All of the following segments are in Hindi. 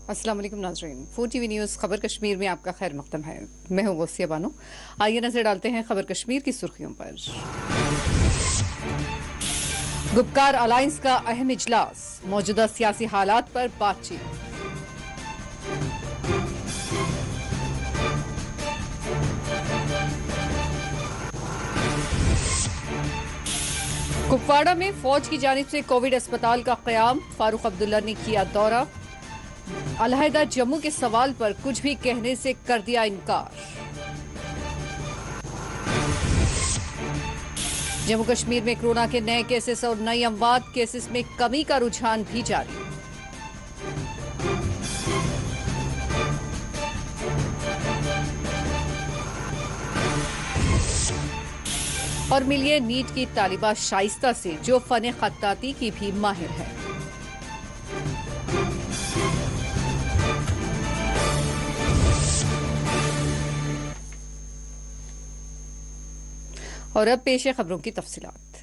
अस्सलाम वालेकुम नाज़रीन, 4 टीवी न्यूज़ खबर कश्मीर में आपका खैर मकदम है। मैं हूँ गौसिया बानो। आइए नजर डालते हैं खबर कश्मीर की सुर्खियों पर। गुपकार अलायंस का अहम इजलास, मौजूदा सियासी हालात पर बातचीत। कुपवाड़ा में फौज की जानिब से कोविड अस्पताल का क़याम, फारूक अब्दुल्ला ने किया दौरा। अलहदा जम्मू के सवाल पर कुछ भी कहने से कर दिया इनकार। जम्मू कश्मीर में कोरोना के नए केसेस और नई अमवात केसेस में कमी का रुझान भी जारी। और मिलिए नीट की तालिबा शाइस्ता से, जो फन खत्ताती की भी माहिर है। और अब पेश है खबरों की तफसीलात।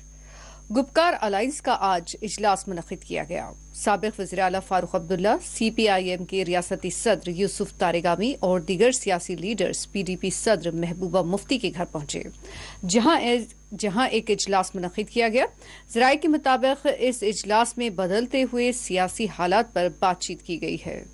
गुपकार अलायंस का आज इजलास मुनक्किद किया गया। साबिक वज़ीर आला फारूक अब्दुल्ला, CPIM के रियासती सदर यूसुफ तारेगामी और दीगर सियासी लीडर्स PDP सदर महबूबा मुफ्ती के घर पहुंचे, जहां एक इजलास मुनक्किद किया गया। ज़राए के मुताबिक इस इजलास में बदलते हुए सियासी हालात पर बातचीत की गई है।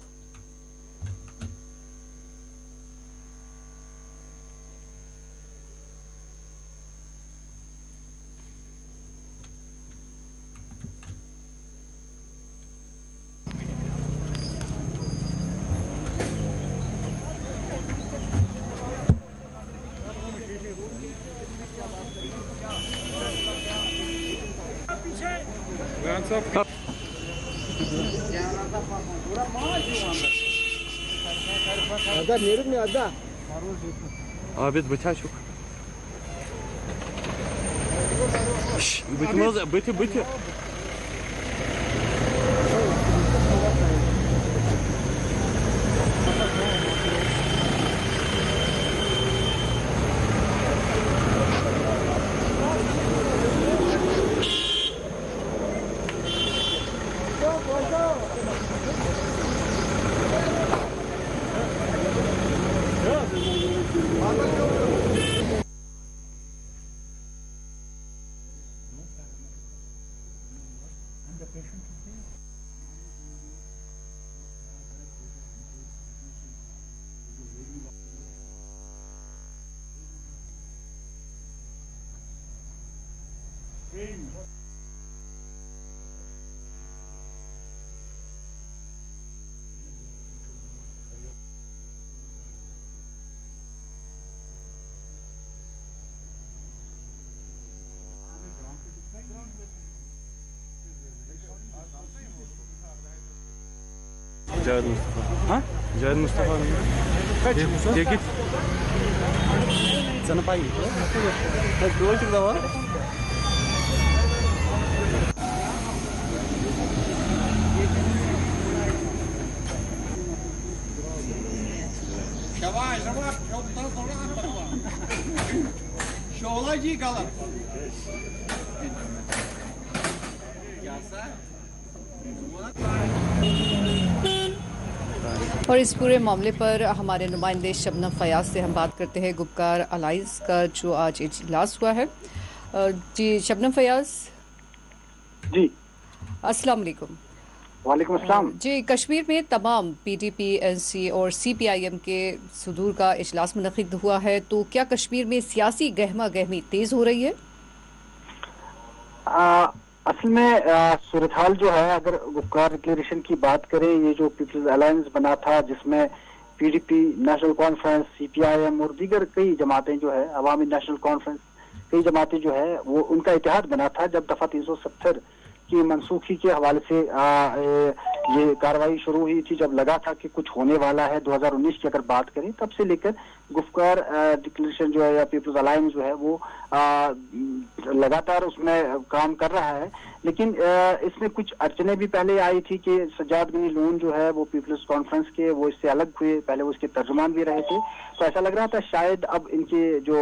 Abi bıçak çok. Bıtı. Cahit Mustafa. Ha? Cahit Mustafa. Kaç? Git. Sana pay. Kaç gol çıktı var? Yavaş. Çoktan sonra atma. Şoğlacı kalır. और इस पूरे मामले पर हमारे नुमाइंदे शबनम फयाज से हम बात करते हैं। गुपकार अलायंस का जो आज इजलास हुआ है। जी शबनम फयाज जी, अस्सलाम वालेकुम। वालेकुम अस्सलाम। जी, कश्मीर में तमाम PDP, NC और CPIM के सदूर का इजलास मुनक्किद हुआ है, तो क्या कश्मीर में सियासी गहमा गहमी तेज हो रही है? असल में सूरत हाल जो है, अगर गुपकार डिक्लेरेशन की बात करें, ये जो पीपल्स अलायंस बना था जिसमें PDP, नेशनल कॉन्फ्रेंस, CPIM और दीगर कई जमातें जो है, अवामी नेशनल कॉन्फ्रेंस, कई जमातें जो है वो उनका इतिहाद बना था। जब दफा 370 की मनसूखी के हवाले से ये कार्रवाई शुरू हुई थी, जब लगा था कि कुछ होने वाला है 2019 की अगर बात करें, तब से लेकर गुपकार डिक्लेरेशन जो है या पीपल्स अलायंस जो है वो लगातार उसमें काम कर रहा है। लेकिन इसमें कुछ अड़चने भी पहले आई थी कि सज्जाद गनी लोन जो है वो पीपल्स कॉन्फ्रेंस के वो इससे अलग हुए, पहले वो इसके तर्जुमान भी रहे थे, तो ऐसा लग रहा था शायद अब इनकी जो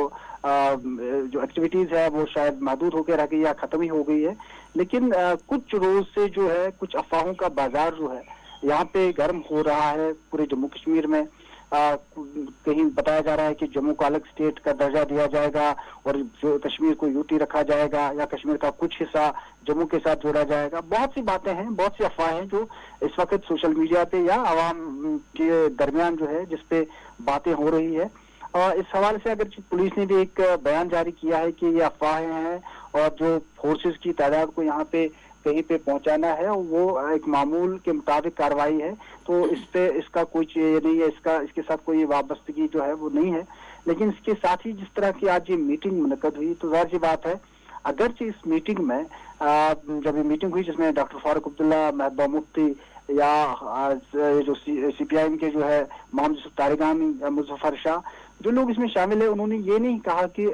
एक्टिविटीज है वो शायद महदूद होकर रह गई या खत्म ही हो गई है। लेकिन कुछ रोज से जो है कुछ अफवाहों का बाजार जो है यहाँ पे गर्म हो रहा है पूरे जम्मू कश्मीर में। कहीं बताया जा रहा है कि जम्मू को अलग स्टेट का दर्जा दिया जाएगा और जो कश्मीर को यूटी रखा जाएगा या कश्मीर का कुछ हिस्सा जम्मू के साथ जोड़ा जाएगा। बहुत सी बातें हैं, बहुत सी अफवाहें हैं जो इस वक्त सोशल मीडिया पे या आवाम के दरमियान जो है जिस पे बातें हो रही है। और इस हवाले से अगर पुलिस ने भी एक बयान जारी किया है कि ये अफवाहें हैं और जो फोर्सेस की तादाद को यहाँ पे कहीं पे पहुंचाना है वो एक मामूल के मुताबिक कार्रवाई है, तो इस पे इसका कुछ ये नहीं है, इसके साथ कोई वाबस्तगी जो है वो नहीं है। लेकिन इसके साथ ही जिस तरह की आज ये मीटिंग मुनक्कद हुई तो जाहिर सी बात है, अगरचे इस मीटिंग में जब ये मीटिंग हुई जिसमें डॉक्टर फारूक अब्दुल्ला, महबूबा मुफ्ती या जो CPIM के जो है मोहम्मद यूसुफ तारिगामी, मुजफ्फर शाह, जो लोग इसमें शामिल है, उन्होंने ये नहीं कहा कि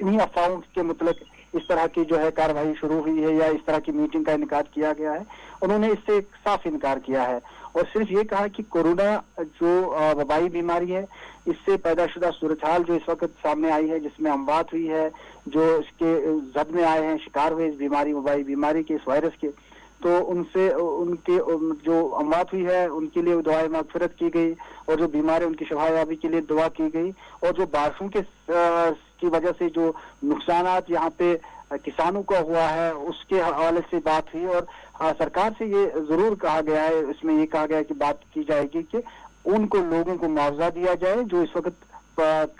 इन्हीं अफवाहों के मुतल्लिक इस तरह की जो है कार्रवाई शुरू हुई है या इस तरह की मीटिंग का इनकार किया गया है। उन्होंने इससे साफ इनकार किया है और सिर्फ ये कहा कि कोरोना जो वबाई बीमारी है, इससे पैदाशुदा सूरत हाल जो इस वक्त सामने आई है, जिसमें अमवात हुई है, जो इसके जद में आए हैं, शिकार हुए इस बीमारी, वबाई बीमारी के, इस वायरस के, तो उनसे उनके जो अमवात हुई है उनके लिए दुआए मगफिरत की गई और जो बीमार है उनकी शफायाबी के लिए दुआ की गई। और जो बारिशों के की वजह से जो नुकसानात यहाँ पे किसानों का हुआ है उसके हवाले से बात हुई और सरकार से ये जरूर कहा गया है, इसमें ये कहा गया है कि बात की जाएगी कि उनको लोगों को मुआवजा दिया जाए जो इस वक्त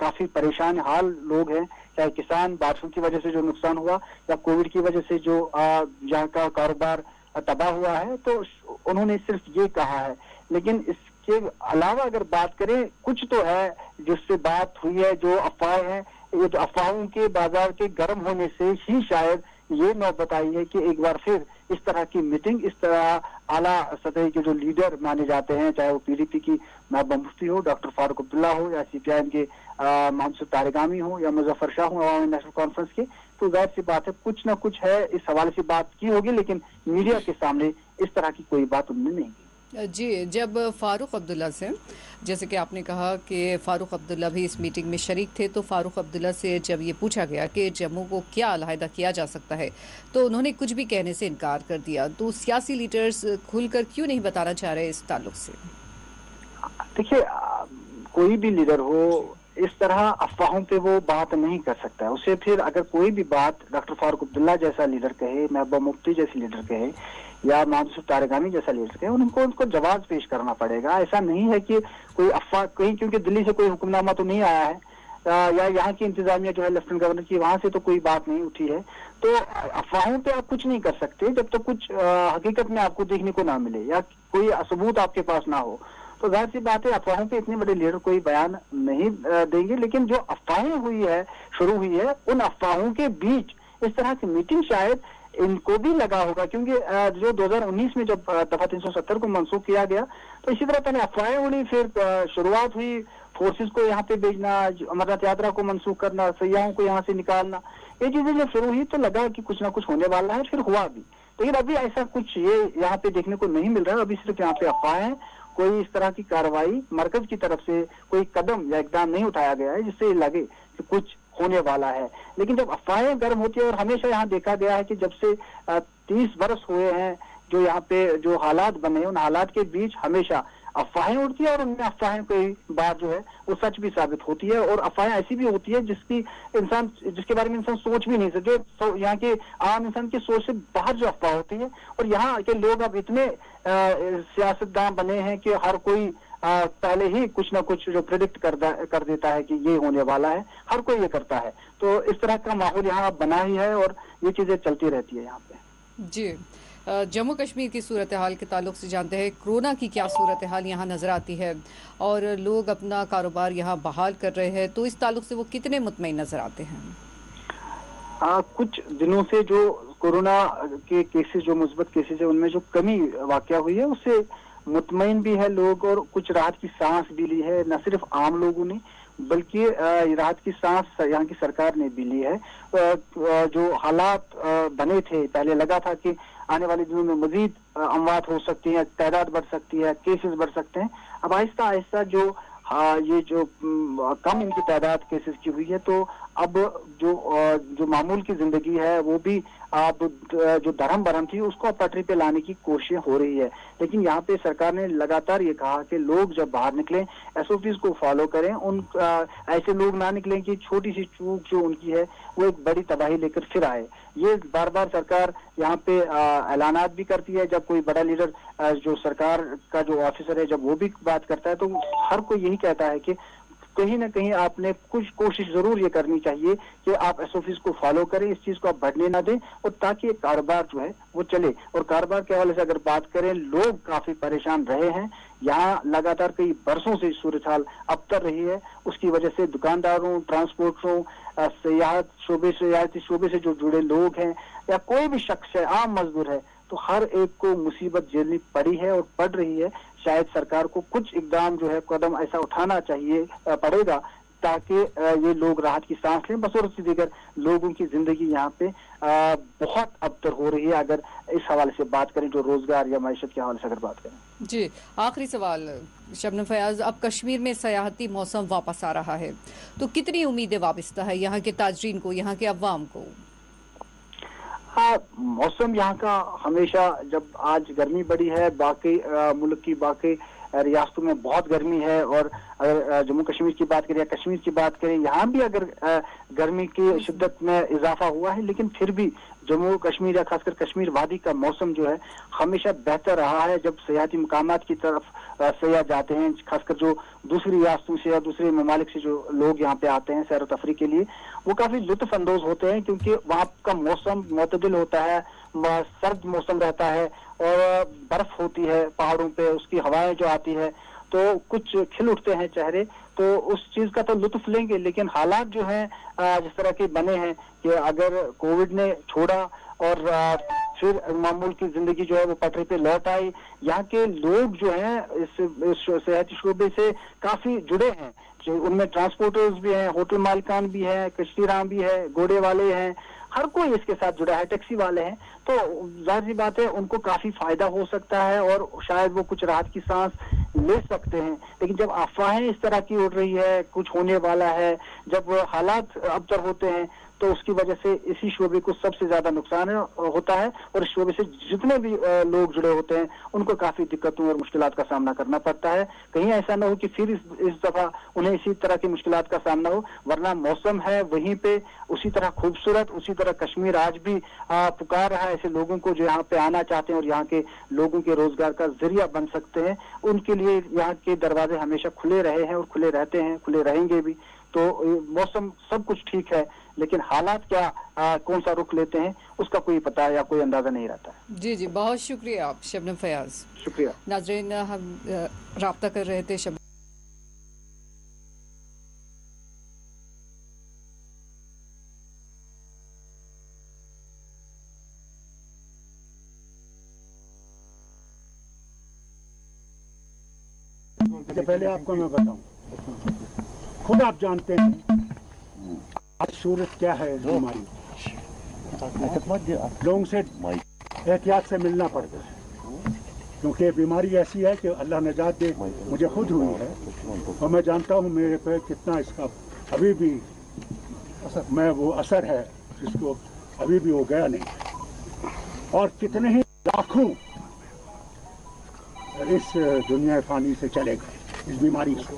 काफी परेशान हाल लोग हैं, चाहे किसान, बारिशों की वजह से जो नुकसान हुआ या कोविड की वजह से जो जहाँ का कारोबार तबाह हुआ है, तो उन्होंने सिर्फ ये कहा है। लेकिन इसके अलावा अगर बात करें, कुछ तो है जिससे बात हुई है, जो अफवाहें हैं, ये जो अफवाहों के बाजार के गर्म होने से ही शायद ये नौबत आई है कि एक बार फिर इस तरह की मीटिंग, इस तरह आला सतह के जो लीडर माने जाते हैं, चाहे वो PDP की महबूबा मुफ्ती हो, डॉक्टर फारूक अब्दुल्ला हो या CPIM के मोहम्मद यूसुफ तारिगामी हो या मुजफ्फर शाह हो अवामी नेशनल कॉन्फ्रेंस के, तो जाहिर सी बात है कुछ ना कुछ है, इस हवाले से बात की होगी, लेकिन मीडिया के सामने इस तरह की कोई बात उन्होंने नहीं की। जी, जब फारूक अब्दुल्ला से, जैसे कि आपने कहा कि फारूक अब्दुल्ला भी इस मीटिंग में शरीक थे, तो फारूक अब्दुल्ला से जब ये पूछा गया कि जम्मू को क्या अलहदा किया जा सकता है, तो उन्होंने कुछ भी कहने से इनकार कर दिया। तो सियासी लीडर्स खुलकर क्यों नहीं बताना चाह रहे इस ताल्लुक से? देखिए, कोई भी लीडर हो, इस तरह अफवाहों पे वो बात नहीं कर सकता है। उसे फिर अगर कोई भी बात डॉक्टर फारूक अब्दुल्ला जैसा लीडर कहे, महबूबा मुफ्ती जैसी लीडर कहे या मोहम्मद यूसुफ तारिगामी जैसा लीडर कहे, उनको जवाब पेश करना पड़ेगा। ऐसा नहीं है कि कोई अफवाह कहीं, क्योंकि दिल्ली से कोई हुक्मनामा तो नहीं आया है या यहाँ की इंतजामिया जो है लेफ्टिनेंट गवर्नर की, वहां से तो कोई बात नहीं उठी है। तो अफवाहों पे आप कुछ नहीं कर सकते जब तक तो कुछ हकीकत में आपको देखने को ना मिले या कोई सबूत आपके पास ना हो। तो जाहिर सी बात है, अफवाहों पे इतने बड़े लीडर कोई बयान नहीं देंगे। लेकिन जो अफवाहें शुरू हुई है, उन अफवाहों के बीच इस तरह की मीटिंग शायद इनको भी लगा होगा, क्योंकि जो 2019 में जब दफा 370 को मंसूख किया गया, तो इसी तरह पहले अफवाहें उड़ी, फिर शुरुआत हुई फोर्सेस को यहाँ पे भेजना, अमरनाथ यात्रा को मंसूख करना, सयाहों को यहाँ से निकालना, ये चीजें जब शुरू हुई तो लगा कि कुछ ना कुछ होने वाला है, फिर हुआ भी। लेकिन अभी ऐसा कुछ ये यहाँ पे देखने को नहीं मिल रहा है। अभी सिर्फ यहाँ पे अफवाहें, कोई इस तरह की कार्रवाई मरकज की तरफ से कोई कदम या इकदाम नहीं उठाया गया है जिससे लगे कि कुछ होने वाला है। लेकिन जब अफवाहें गर्म होती है, और हमेशा यहाँ देखा गया है कि जब से 30 बरस हुए हैं जो यहाँ पे जो हालात बने, उन हालात के बीच हमेशा अफवाहें उड़ती है और उनमें अफवाहें कई बार जो है वो सच भी साबित होती है। और अफवाहें ऐसी भी होती है जिसके बारे में इंसान सोच भी नहीं सकते, जो यहाँ के आम इंसान की सोच से बाहर जो अफवाह होती है। और यहाँ के लोग अब इतने सियासतदान बने हैं कि हर कोई पहले ही कुछ ना कुछ जो प्रेडिक्ट कर देता है कि ये होने वाला है, हर कोई ये करता है। तो इस तरह का माहौल यहाँ बना ही है और ये चीजें चलती रहती है यहाँ पे। जी, जम्मू कश्मीर की सूरत हाल के ताल्लुक से जानते हैं, कोरोना की क्या सूरत हाल यहाँ नज़र आती है और लोग अपना कारोबार यहाँ बहाल कर रहे हैं, तो इस ताल्लुक से वो कितने मुतमईन नज़र आते हैं? कुछ दिनों से जो कोरोना के केसेस, जो मुस्बत केसेस है, उनमें जो कमी वाक़या हुई है उससे मुतमईन भी है लोग और कुछ राहत की सांस भी ली है। न सिर्फ आम लोगों ने बल्कि राहत की सांस यहाँ की सरकार ने भी ली है। जो हालात बने थे, पहले लगा था कि आने वाले दिनों में मजीद अमवात हो सकती है, तादाद बढ़ सकती है, केसेस बढ़ सकते हैं। अब आहिस्ता आहिस्ता जो हाँ ये जो कम इनकी तादाद केसेस की हुई है, तो अब जो मामूल की जिंदगी है वो भी अब जो धर्म भरम थी उसको पटरी पे लाने की कोशिश हो रही है। लेकिन यहाँ पे सरकार ने लगातार ये कहा कि लोग जब बाहर निकलें एसओपीज को फॉलो करें, ऐसे लोग ना निकलें कि छोटी सी चूक जो उनकी है वो एक बड़ी तबाही लेकर फिर आए। ये बार बार सरकार यहाँ पे ऐलानात भी करती है। जब कोई बड़ा लीडर जो सरकार का जो ऑफिसर है जब वो भी बात करता है तो हर कोई यही कहता है कि कहीं ना कहीं आपने कुछ कोशिश जरूर ये करनी चाहिए कि आप एसओपीज को फॉलो करें, इस चीज को आप बढ़ने ना दें, और ताकि कारोबार जो है वो चले। और कारोबार के हवाले से अगर बात करें, लोग काफी परेशान रहे हैं। यहाँ लगातार कई बरसों से सूरत हाल अबतर रही है। उसकी वजह से दुकानदारों, ट्रांसपोर्टरों, सियाहती शोबे से जो जुड़े लोग हैं या कोई भी शख्स है, आम मजदूर है, तो हर एक को मुसीबत झेलनी पड़ी है और पड़ रही है। शायद सरकार को कुछ इकदाम जो है कदम ऐसा उठाना चाहिए पड़ेगा ताकि ये लोग राहत की सांस लें। बस और दीगर लोगों की जिंदगी यहाँ पे बहुत अबतर हो रही है अगर इस हवाले से बात करें, जो रोजगार या मैशत के हवाले से अगर बात करें। जी, आखिरी सवाल शबनम फयाज, अब कश्मीर में सयाहती मौसम वापस आ रहा है, तो कितनी उम्मीदें वाबस्ता है यहाँ के ताजरीन को, यहाँ के अवाम को? हाँ, मौसम यहाँ का हमेशा, जब आज गर्मी बढ़ी है, बाकी मुल्क की बाकी रियासतों में बहुत गर्मी है, और अगर जम्मू कश्मीर की बात करें या कश्मीर की बात करें, यहाँ भी अगर गर्मी की शिद्दत में इजाफा हुआ है, लेकिन फिर भी जम्मू कश्मीर या खासकर कश्मीर वादी का मौसम जो है हमेशा बेहतर रहा है। जब सयाहती मकामात की तरफ सयाह जाते हैं, खासकर जो दूसरी रियासतों से या दूसरे ममालिक से जो लोग यहाँ पे आते हैं सैर तफरी के लिए, वो काफी लुत्फ अंदोज होते हैं क्योंकि वहाँ का मौसम मुतदिल होता है, सर्द मौसम रहता है और बर्फ होती है पहाड़ों पे, उसकी हवाएं जो आती है तो कुछ खिल उठते हैं चेहरे, तो उस चीज का तो लुत्फ लेंगे। लेकिन हालात जो हैं जिस तरह के बने हैं कि अगर कोविड ने छोड़ा और फिर मामूल की जिंदगी जो है वो पटरी पे लौट आई, यहाँ के लोग जो हैं इस सेहती शोबे से काफी जुड़े हैं, जो उनमें ट्रांसपोर्टर्स भी हैं, होटल मालिकान भी हैं, कश्तीराम भी है, घोड़े वाले हैं, हर कोई इसके साथ जुड़ा है, टैक्सी वाले हैं। तो जाहिर सी बात है उनको काफी फायदा हो सकता है और शायद वो कुछ राहत की सांस ले सकते हैं। लेकिन जब अफवाहें इस तरह की उड़ रही है, कुछ होने वाला है, जब हालात अबतर होते हैं, तो उसकी वजह से इसी शोबे को सबसे ज्यादा नुकसान होता है और इस शोबे से जितने भी लोग जुड़े होते हैं उनको काफी दिक्कतों और मुश्किलात का सामना करना पड़ता है। कहीं ऐसा ना हो कि फिर इस दफा उन्हें इसी तरह की मुश्किलात का सामना हो, वरना मौसम है वहीं पे उसी तरह खूबसूरत, उसी तरह कश्मीर आज भी पुकार रहा है ऐसे लोगों को जो यहाँ पे आना चाहते हैं और यहाँ के लोगों के रोजगार का जरिया बन सकते हैं। उनके लिए यहाँ के दरवाजे हमेशा खुले रहे हैं और खुले रहते हैं, खुले रहेंगे भी। तो मौसम सब कुछ ठीक है, लेकिन हालात क्या कौन सा रुख लेते हैं उसका कोई पता या कोई अंदाजा नहीं रहता है। जी जी, बहुत शुक्रिया आप शबनम फयाज। शुक्रिया नाजरीन, हम राब्ता कर रहे थे शबनम पहले आपको मैं बताऊं, खुद आप जानते हैं आज सूरत क्या है हमारी, लोगों से एहतियात से मिलना पड़ता है क्योंकि बीमारी ऐसी है कि अल्लाह नजात दे, मुझे खुद हुई है और मैं जानता हूँ मेरे पे कितना इसका अभी भी मैं वो असर है जिसको अभी भी वो गया नहीं, और कितने ही लाखों इस दुनिया फानी से चले गए इस बीमारी से,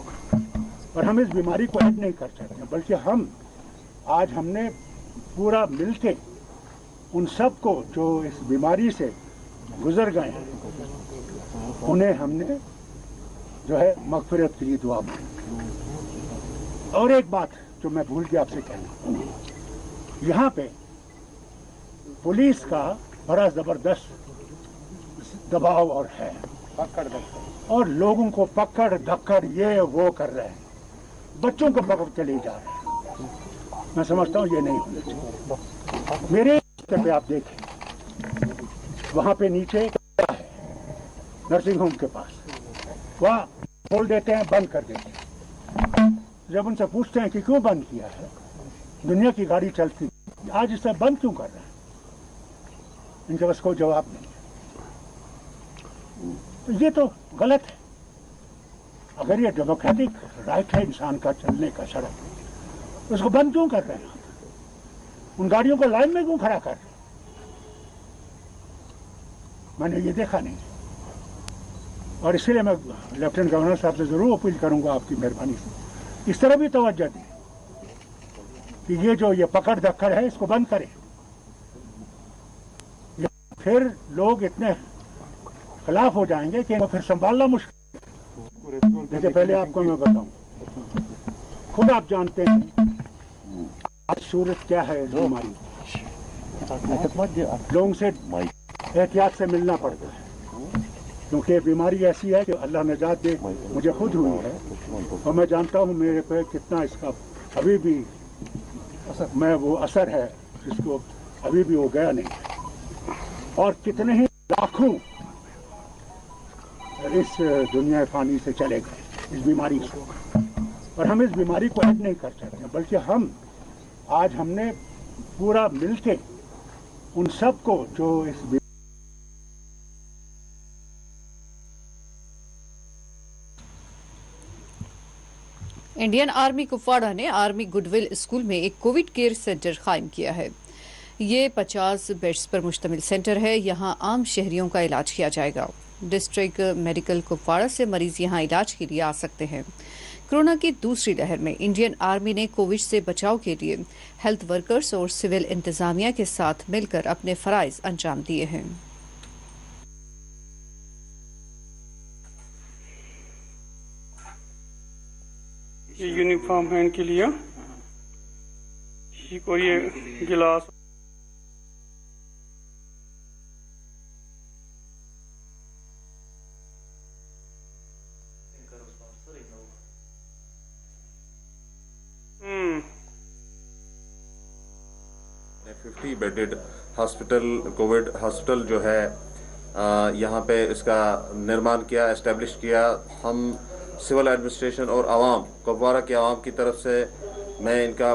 और हम इस बीमारी को ऐड नहीं कर सकते, बल्कि हम आज हमने पूरा मिलके उन सब को जो इस बीमारी से गुजर गए हैं उन्हें हमने जो है मगफिरत के लिए दुआ मांगी। और एक बात जो मैं भूल गया आपसे कहना, यहाँ पे पुलिस का बड़ा जबरदस्त दबाव और है, और लोगों को पकड़ धक्कड़ ये वो कर रहे हैं, बच्चों को पकड़ के ले जा रहे हैं। मैं समझता हूँ ये नहीं होना चाहिए। मेरे रास्ते पे आप देखें, वहाँ पे नीचे है नर्सिंग होम के पास, वहाँ खोल देते हैं, बंद कर देते हैं। जब उनसे पूछते हैं कि क्यों बंद किया है, दुनिया की गाड़ी चलती, आज इसे बंद क्यों कर रहे हैं, इनके पास कोई जवाब नहीं है। तो ये तो गलत है। अगर ये डेमोक्रेटिक राइट है इंसान का चलने का सड़क, उसको बंद क्यों कर रहे हैं? उन गाड़ियों को लाइन में क्यों खड़ा कर रहे हैं? मैंने ये देखा नहीं, और इसलिए मैं लेफ्टिनेंट गवर्नर साहब से जरूर अपील करूंगा आपकी मेहरबानी से इस तरह भी तवज्जो दें कि ये पकड़ धक्कड़ है इसको बंद करें। फिर लोग इतने खिलाफ हो जाएंगे कि फिर संभालना मुश्किल। देखिए, पहले आपको मैं बताऊं, खुद आप जानते हैं आज सूरत क्या है इस बीमारी। लोगों से एहतियात से मिलना पड़ता है, क्योंकि ये बीमारी ऐसी है कि अल्लाह नजात दे, मुझे खुद हुई है और मैं जानता हूँ मेरे पे कितना इसका अभी भी मैं वो असर है जिसको अभी भी वो गया नहीं, और कितने ही लाखों इस दुनिया फानी से चले गए इस बीमारी से, और हम इस बीमारी को ऐड नहीं कर सकते, बल्कि हमने पूरा मिलके उन सबको जो इस इंडियन आर्मी कुपवाड़ा ने आर्मी गुडविल स्कूल में एक कोविड केयर सेंटर कायम किया है। ये 50 बेड्स पर मुश्तमिल सेंटर है। यहां आम शहरियों का इलाज किया जाएगा। डिस्ट्रिक्ट मेडिकल कुपवाड़ा से मरीज यहां इलाज के लिए आ सकते हैं। कोरोना की दूसरी लहर में इंडियन आर्मी ने कोविड से बचाव के लिए हेल्थ वर्कर्स और सिविल इंतजामिया के साथ मिलकर अपने फराइज अंजाम दिए हैं। ये यूनिफॉर्म है इनके लिए, और ये गिलास। $50 बेडेड हॉस्पिटल, कोविड हॉस्पिटल जो है यहाँ पे इसका निर्माण किया, एस्टेब्लिश किया। हम सिविल एडमिनिस्ट्रेशन और आवाम, कुपवाड़ा के आवाम की तरफ से मैं इनका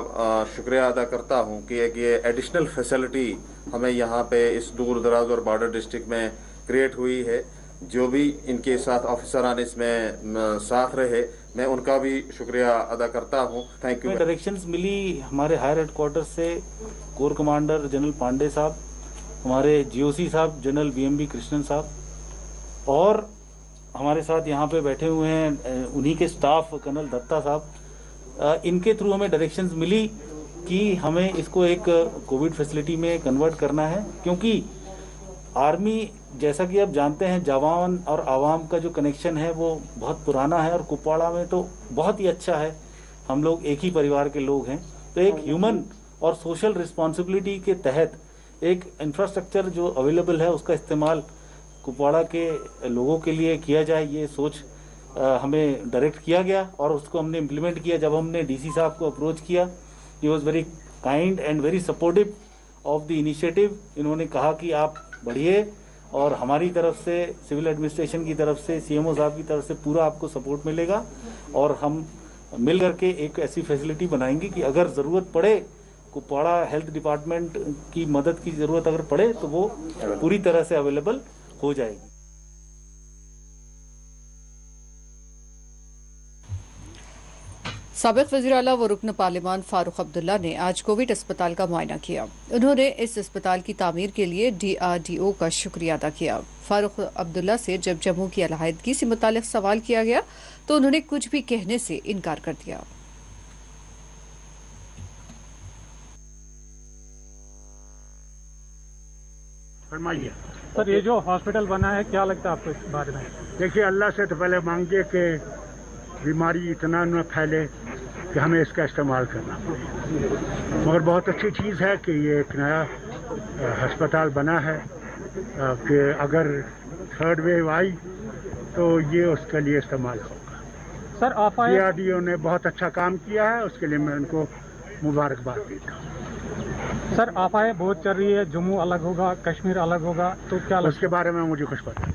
शुक्रिया अदा करता हूँ कि एक ये एडिशनल फैसिलिटी हमें यहाँ पे इस दूर दराज और बॉर्डर डिस्ट्रिक्ट में क्रिएट हुई है। जो भी इनके साथ ऑफिसरान इसमें साथ रहे, मैं उनका भी शुक्रिया अदा करता हूँ। Thank you. डायरेक्शंस मिली हमारे हायर हेडक्वार्टर से, कोर कमांडर जनरल पांडे साहब, हमारे जीओसी साहब जनरल बीएमबी कृष्णन साहब, और हमारे साथ यहाँ पे बैठे हुए हैं उन्हीं के स्टाफ कर्नल दत्ता साहब। इनके थ्रू हमें डायरेक्शंस मिली कि हमें इसको एक कोविड फैसिलिटी में कन्वर्ट करना है, क्योंकि आर्मी जैसा कि आप जानते हैं जवान और आवाम का जो कनेक्शन है वो बहुत पुराना है, और कुपवाड़ा में तो बहुत ही अच्छा है। हम लोग एक ही परिवार के लोग हैं, तो एक ह्यूमन और सोशल रिस्पॉन्सिबिलिटी के तहत एक इंफ्रास्ट्रक्चर जो अवेलेबल है उसका इस्तेमाल कुपवाड़ा के लोगों के लिए किया जाए, ये सोच हमें डायरेक्ट किया गया और उसको हमने इम्प्लीमेंट किया। जब हमने डीसी साहब को अप्रोच किया, he was very kind and very supportive of the initiative. इन्होंने कहा कि आप बढ़िए, और हमारी तरफ से, सिविल एडमिनिस्ट्रेशन की तरफ से, सीएमओ साहब की तरफ से पूरा आपको सपोर्ट मिलेगा, और हम मिल करके एक ऐसी फैसिलिटी बनाएंगे कि अगर ज़रूरत पड़े, कुपवाड़ा हेल्थ डिपार्टमेंट की मदद की ज़रूरत अगर पड़े तो वो पूरी तरह से अवेलेबल हो जाएगी। साबिक वज़ीर आला व रुकन पार्लियामान फारूक अब्दुल्ला ने आज कोविड अस्पताल का मुआयना किया। उन्होंने इस अस्पताल की तामीर के लिए DRDO का शुक्रिया अदा किया। फारूक अब्दुल्ला से जब जम्मू की अलहदगी से मुतालिक सवाल किया गया तो उन्होंने कुछ भी कहने से इनकार कर दिया। फरमाइए सर, ये जो हॉस्पिटल बना है क्या लगता है आपको इस बारे में? देखिए, अल्लाह से तो पहले मांगिए कि बीमारी इतना न फैले कि हमें इसका इस्तेमाल करना पड़े, मगर बहुत अच्छी चीज़ है कि ये एक नया अस्पताल बना है कि अगर थर्ड वेव आई तो ये उसके लिए इस्तेमाल होगा। सर, DRDO ने बहुत अच्छा काम किया है, उसके लिए मैं उनको मुबारकबाद देता हूँ। सर, आफाएं बहुत चल रही है, जम्मू अलग होगा, कश्मीर अलग होगा, तो क्या उसके बारे में मुझे कुछ पता नहीं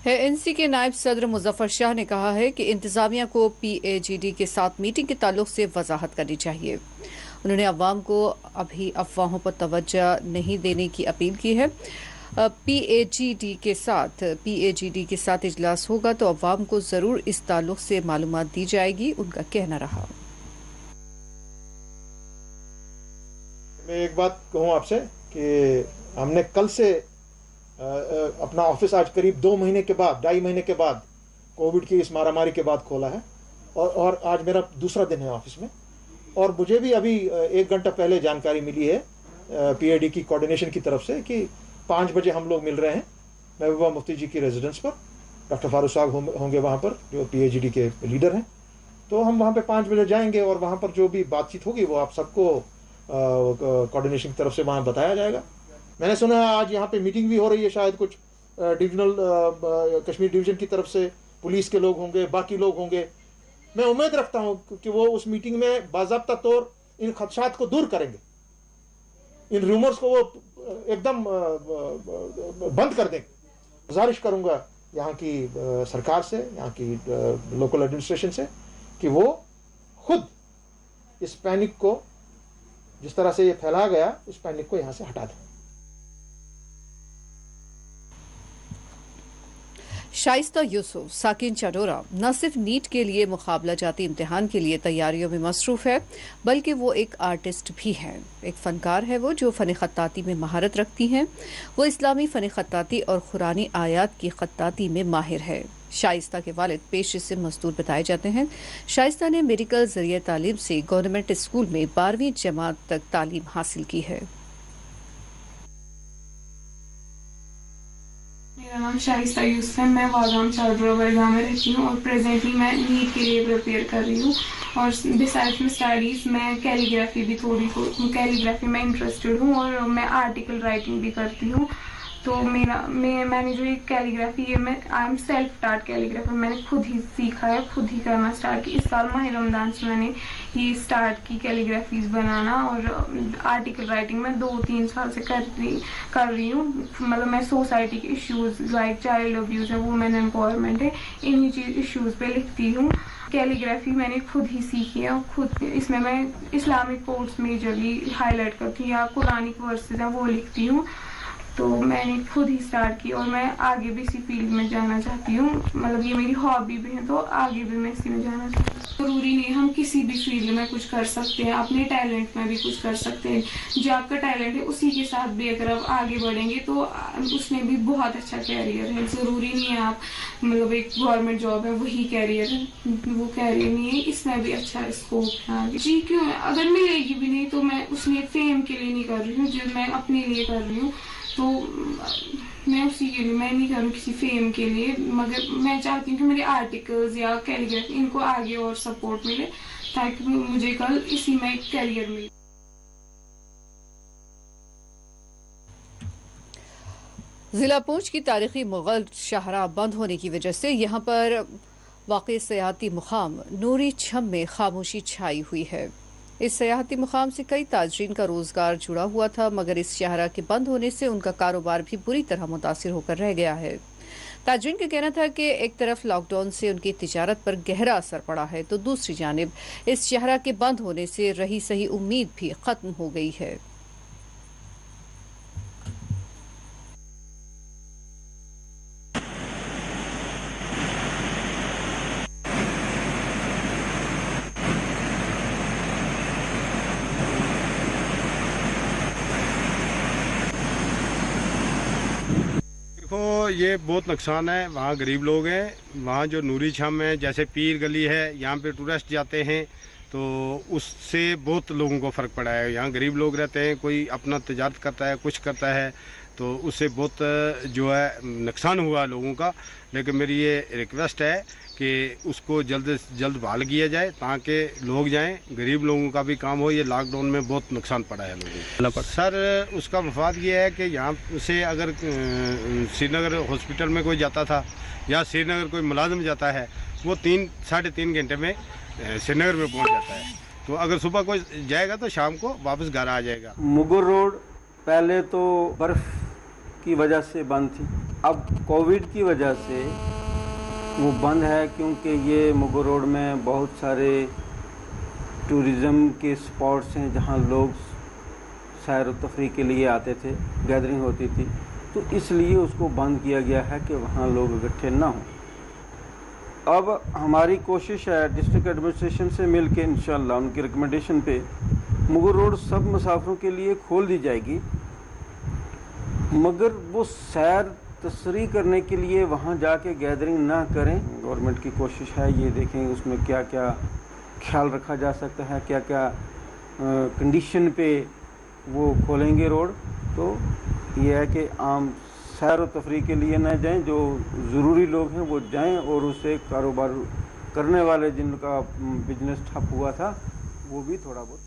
है। एनसी के नायब सदर मुजफ्फर शाह ने कहा है कि इंतजामिया को PAGD के साथ मीटिंग के ताल्लुक से वजाहत करनी चाहिए। उन्होंने अवाम को अभी अफवाहों पर तवज्जो नहीं देने की अपील की है। पीएजीडी के साथ इजलास होगा तो अवाम को जरूर इस ताल्लुक से मालूमात दी जाएगी, उनका कहना रहा। मैं एक बात कहूँ आपसे कि हमने कल से अपना ऑफिस आज करीब 2 महीने के बाद, 2.5 महीने के बाद, कोविड की इस मारामारी के बाद खोला है और आज मेरा दूसरा दिन है ऑफिस में। और मुझे भी अभी 1 घंटा पहले जानकारी मिली है पीएडी की कोऑर्डिनेशन की तरफ से कि 5 बजे हम लोग मिल रहे हैं महबूबा मुफ्ती जी की रेजिडेंस पर। डॉक्टर फारूक साहब होंगे वहाँ पर, जो पीएजीडी के लीडर हैं। तो हम वहाँ पे 5 बजे जाएंगे और वहाँ पर जो भी बातचीत होगी वो आप सबको कोऑर्डिनेशन की तरफ से वहाँ बताया जाएगा। मैंने सुना है आज यहाँ पे मीटिंग भी हो रही है, शायद कुछ डिविजनल कश्मीर डिवीजन की तरफ से पुलिस के लोग होंगे, बाकी लोग होंगे। मैं उम्मीद रखता हूँ कि वो उस मीटिंग में बाज़ाब्ता तौर इन खदशात को दूर करेंगे, इन रूमर्स को वो एकदम बंद कर देंगे। गुजारिश करूँगा यहाँ की सरकार से, यहाँ की लोकल एडमिनिस्ट्रेशन से कि वो खुद इस पैनिक को, जिस तरह से ये फैला गया, इस पैनिक को यहाँ से हटा दें। शाइस्ता यूसुफ साकिन चाडोरा न सिर्फ नीट के लिए मुकाबला जाती इम्तिहान के लिए तैयारियों में मसरूफ है, बल्कि वो एक आर्टिस्ट भी हैं, एक फनकार है वो जो फ़न ख़त्ताती में महारत रखती हैं। वो इस्लामी फ़न ख़त्ताती और कुरानी आयात की ख़त्ताती में माहिर है। शाइस्ता के वालिद पेशे से मजदूर बताए जाते हैं। शाइस्ता ने मेडिकल ज़रिए तालीम से गवर्नमेंट स्कूल में 12वीं जमात तक तालीम हासिल की है। मेरा नाम शाइस्ता यूसुफ है। मैं वागाम चाडोरा वर्गा में रहती हूँ और प्रेजेंटली मैं नीट के लिए प्रिपेयर कर रही हूँ। और बिसाइड्स में स्टडीज़ मैं कैलीग्राफी भी कैलीग्राफी में इंटरेस्टेड हूँ और मैं आर्टिकल राइटिंग भी करती हूँ। तो मैंने जो ये कैलीग्राफी है, I am self tart calligrapher, मैंने खुद ही सीखा है, खुद ही करना स्टार्ट की। इस साल माह रमज़ान से मैंने ये स्टार्ट की कैलीग्राफीज बनाना और आर्टिकल राइटिंग मैं 2-3 साल से कर रही हूँ। मतलब मैं सोसाइटी के इश्यूज लाइक चाइल्ड अब्यूज़ है, वुमेन एम्पावरमेंट है, इन्हीं इश्यूज़ पे लिखती हूँ। कैलीग्राफी मैंने खुद ही सीखी है और खुद इसमें मैं इस्लामिक कोर्स मेजरली हाईलाइट करती हूँ या कुरानिक वर्सेस हैं वो लिखती हूँ। तो मैंने खुद ही स्टार्ट की और मैं आगे भी इसी फील्ड में जाना चाहती हूँ। मतलब ये मेरी हॉबी भी है, तो आगे भी मैं इसी में जाना चाहती हूँ। ज़रूरी नहीं हम किसी भी फील्ड में कुछ कर सकते हैं, अपने टैलेंट में भी कुछ कर सकते हैं। जो आपका टैलेंट है उसी के साथ भी अगर आप आगे बढ़ेंगे तो उसमें भी बहुत अच्छा कैरियर है। ज़रूरी नहीं है आप मतलब एक गवर्नमेंट जॉब है वही कैरियर है, वो कैरियर नहीं है, इसमें भी अच्छा स्कोप है आगे। जी क्यों, अगर मिलेगी भी नहीं तो मैं उसमें फेम के लिए नहीं कर रही हूँ, जो मैं अपने लिए कर रही हूँ। तो मैं उसी के लिए, मैं नहीं करूँ किसी फेम के लिए, मगर मैं चाहती हूँ कि मेरे आर्टिकल्स या कैलीग्राफी इनको आगे और सपोर्ट मिले ताकि मुझे कल इसी में एक कैरियर मिले। जिला पूंछ की तारीखी मुगल शाहराह बंद होने की वजह से यहाँ पर वाक़ई सयाहती मुकाम नूरी छम में खामोशी छाई हुई है। इस सयाहती मुकाम से कई ताजरीन का रोजगार जुड़ा हुआ था, मगर इस शाहराह के बंद होने से उनका कारोबार भी बुरी तरह मुतासिर होकर रह गया है। ताजरीन का कहना था कि एक तरफ लॉकडाउन से उनकी तिजारत पर गहरा असर पड़ा है, तो दूसरी जानिब इस शाहराह के बंद होने से रही सही उम्मीद भी खत्म हो गई है। देखो ये बहुत नुकसान है। वहाँ गरीब लोग हैं, वहाँ जो नूरी छम है, जैसे पीर गली है, यहाँ पे टूरिस्ट जाते हैं तो उससे बहुत लोगों को फ़र्क पड़ा है। यहाँ गरीब लोग रहते हैं, कोई अपना तजारत करता है, कुछ करता है, तो उससे बहुत जो है नुकसान हुआ लोगों का। लेकिन मेरी ये रिक्वेस्ट है कि उसको जल्द से जल्द बहाल किया जाए ताकि लोग जाएं, गरीब लोगों का भी काम हो। ये लॉकडाउन में बहुत नुकसान पड़ा है लोगों को। सर उसका मफाद ये है कि यहाँ से अगर श्रीनगर हॉस्पिटल में कोई जाता था या श्रीनगर कोई मुलाजिम जाता है, वो 3-3.5 घंटे में श्रीनगर में पहुँच जाता है। तो अगर सुबह कोई जाएगा तो शाम को वापस घर आ जाएगा। मुगल रोड पहले तो बर्फ़ की वजह से बंद थी, अब कोविड की वजह से वो बंद है, क्योंकि ये मुगल रोड में बहुत सारे टूरिज़म के स्पॉट्स हैं जहाँ लोग सैर व तफरीह के लिए आते थे, गैदरिंग होती थी। तो इसलिए उसको बंद किया गया है कि वहाँ लोग इकट्ठे ना हों। अब हमारी कोशिश है डिस्ट्रिक्ट एडमिनिस्ट्रेशन से मिल के इंशाल्लाह उनकी रिकमेंडेशन पे मुगल रोड सब मुसाफिरों के लिए खोल दी जाएगी, मगर वो सैर तस्री करने के लिए वहाँ जाके गैदरिंग ना करें। गवर्नमेंट की कोशिश है, ये देखें उसमें क्या क्या ख्याल रखा जा सकता है, क्या क्या कंडीशन पे वो खोलेंगे रोड। तो ये है कि आम सैर व तफरी के लिए न जाएं, जो ज़रूरी लोग हैं वो जाएं, और उससे कारोबार करने वाले जिनका बिजनेस ठप हुआ था वो भी थोड़ा बहुत।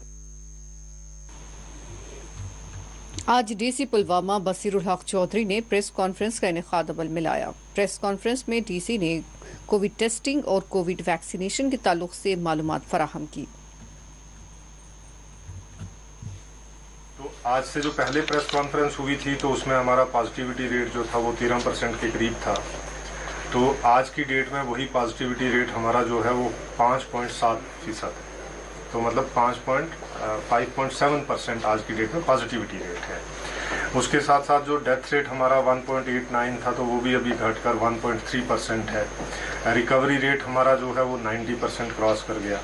आज डीसी पुलवामा बसीरुल हक चौधरी ने प्रेस कॉन्फ्रेंस का इनेकाद अमल में लाया। प्रेस कॉन्फ्रेंस में डीसी ने कोविड टेस्टिंग और कोविड वैक्सीनेशन के ताल्लुक से मालूमात फराहम की। तो आज से जो पहले प्रेस कॉन्फ्रेंस हुई थी तो उसमें हमारा पॉजिटिविटी रेट जो था वो 13% के करीब था। तो आज की डेट में वही पॉजिटिविटी रेट हमारा जो है वो 5.7% है। तो मतलब 5.7% आज की डेट में पॉजिटिविटी रेट है। उसके साथ साथ जो डेथ रेट हमारा 1.89 था तो वो भी अभी घटकर 1.3% है। रिकवरी रेट हमारा जो है वो 90% क्रॉस कर गया।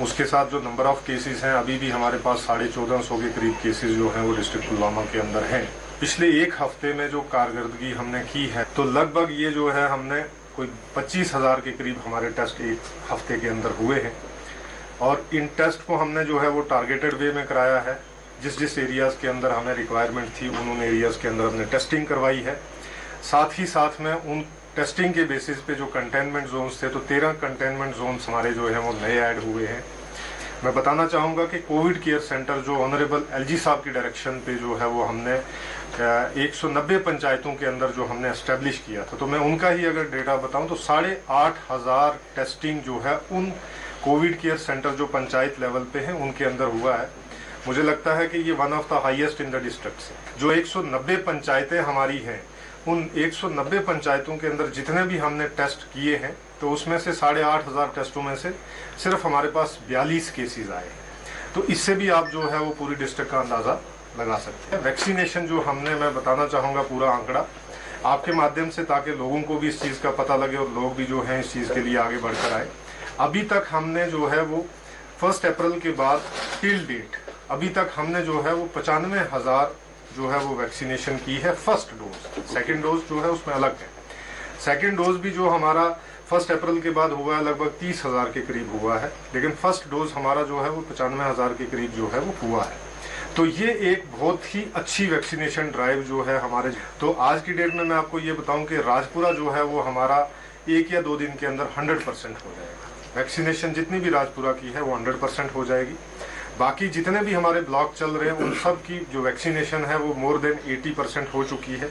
उसके साथ जो नंबर ऑफ केसेस हैं, अभी भी हमारे पास 1450 के करीब केसेस जो हैं वो डिस्ट्रिक्ट पुलवामा के अंदर हैं। पिछले एक हफ्ते में जो कारकर्दगी हमने की है तो लगभग ये जो है हमने कोई 25,000 के करीब हमारे टेस्ट एक हफ्ते के अंदर हुए हैं। और इन टेस्ट को हमने जो है वो टारगेटेड वे में कराया है। जिस जिस एरियाज़ के अंदर हमें रिक्वायरमेंट थी उन एरियाज़ के अंदर हमने टेस्टिंग करवाई है। साथ ही साथ में उन टेस्टिंग के बेसिस पे जो कंटेनमेंट जोन्स थे तो 13 कंटेनमेंट जोन्स हमारे जो हैं वो नए ऐड हुए हैं। मैं बताना चाहूँगा कि कोविड केयर सेंटर जो ऑनरेबल एलजी साहब की डायरेक्शन पे जो है वो हमने 190 पंचायतों के अंदर जो हमने एस्टेब्लिश किया था, तो मैं उनका ही अगर डेटा बताऊँ तो 8,500 टेस्टिंग जो है उन कोविड केयर सेंटर जो पंचायत लेवल पे हैं उनके अंदर हुआ है। मुझे लगता है कि ये one of the highest in the district है। जो 190 पंचायतें हमारी हैं उन 190 पंचायतों के अंदर जितने भी हमने टेस्ट किए हैं तो उसमें से 8,500 टेस्टों में से सिर्फ हमारे पास 42 केसेस आए हैं। तो इससे भी आप जो है वो पूरी डिस्ट्रिक्ट का अंदाज़ा लगा सकते हैं। वैक्सीनेशन जो हमने, मैं बताना चाहूँगा पूरा आंकड़ा आपके माध्यम से, ताकि लोगों को भी इस चीज़ का पता लगे और लोग भी जो हैं इस चीज़ के लिए आगे बढ़कर आए। अभी तक हमने जो है वो 1 अप्रैल के बाद टिल डेट अभी तक हमने जो है वो 95,000 जो है वो वैक्सीनेशन की है फर्स्ट डोज। सेकंड डोज जो है उसमें अलग है। सेकंड डोज भी जो हमारा 1 अप्रैल के बाद हुआ है लगभग 30,000 के करीब हुआ है, लेकिन फर्स्ट डोज हमारा जो है वो 95,000 के करीब जो है वो हुआ है। तो ये एक बहुत ही अच्छी वैक्सीनेशन ड्राइव जो है हमारे। तो आज की डेट में मैं आपको ये बताऊं कि राजपुरा जो है वो हमारा 1 या 2 दिन के अंदर 100% हो जाएगा। वैक्सीनेशन जितनी भी राजपुरा की है वो 100% हो जाएगी। बाकी जितने भी हमारे ब्लॉक चल रहे हैं उन सब की जो वैक्सीनेशन है वो मोर देन 80% हो चुकी है।